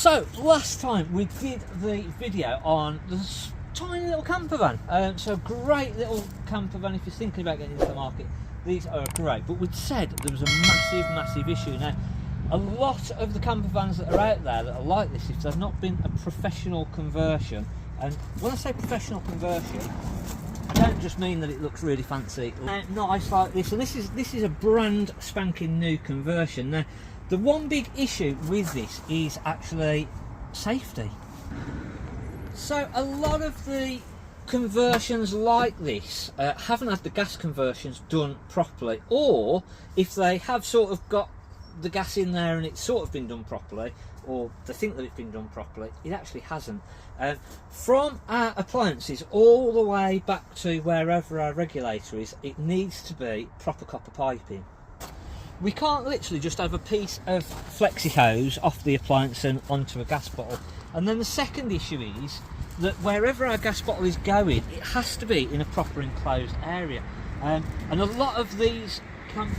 So last time we did the video on the tiny little camper van, so great little camper van if you're thinking about getting into the market. These are great, but we'd said there was a massive issue. Now, a lot of the camper vans that are out there that are like this, if they've not been a professional conversion, and when I say professional conversion, I don't just mean that it looks really fancy, nice like this, and this is a brand spanking new conversion. Now, the one big issue with this is actually safety. So a lot of the conversions like this haven't had the gas conversions done properly, or if they have sort of got the gas in there and it's sort of been done properly, or they think that it's been done properly, it actually hasn't. From our appliances all the way back to wherever our regulator is, it needs to be proper copper piping. We can't literally just have a piece of flexi hose off the appliance and onto a gas bottle. And then the second issue is that wherever our gas bottle is going, it has to be in a proper enclosed area. And a lot of these camper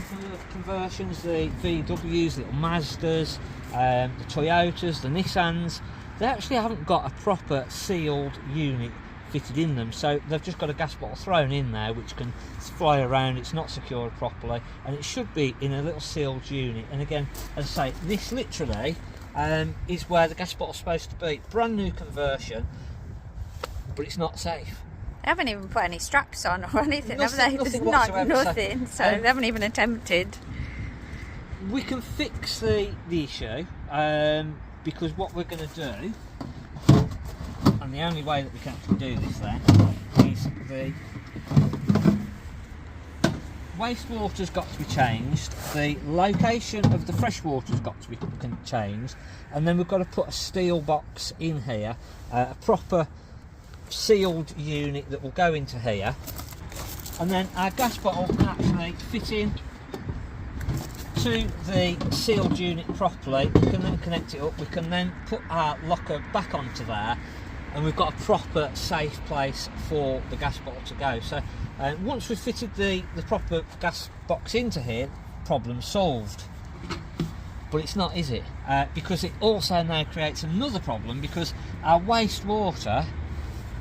conversions, the VWs, little Mazdas, the Toyotas, the Nissans, they actually haven't got a proper sealed unit fitted in them, so they've just got a gas bottle thrown in there which can fly around. It's not secured properly, and it should be in a little sealed unit. And again, as I say, this literally is where the gas bottle's supposed to be. Brand new conversion, but it's not safe. They haven't even put any straps on or anything, have they? Nothing There's whatsoever. so they haven't even attempted. We can fix the issue, because what we're going to do, and the only way that we can actually do this then, is the wastewater's got to be changed, the location of the fresh water's got to be changed, and then we've got to put a steel box in here, a proper sealed unit that will go into here, and then our gas bottle can actually fit in to the sealed unit properly. We can then connect it up, we can then put our locker back onto there, and we've got a proper safe place for the gas bottle to go. So once we've fitted the proper gas box into here, problem solved. But it's not, is it? Because it also now creates another problem, because our wastewater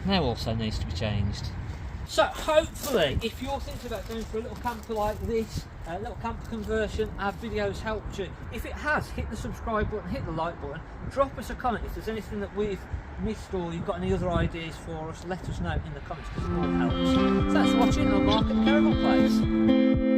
now also needs to be changed. So hopefully, if you're thinking about going for a little camper like this, a little camper conversion, our video's helped you. If it has, hit the subscribe button, hit the like button, drop us a comment if there's anything that we've missed or you've got any other ideas for us. Let us know in the comments, because it all helps. So thanks for watching on Mark at the Caravan Place.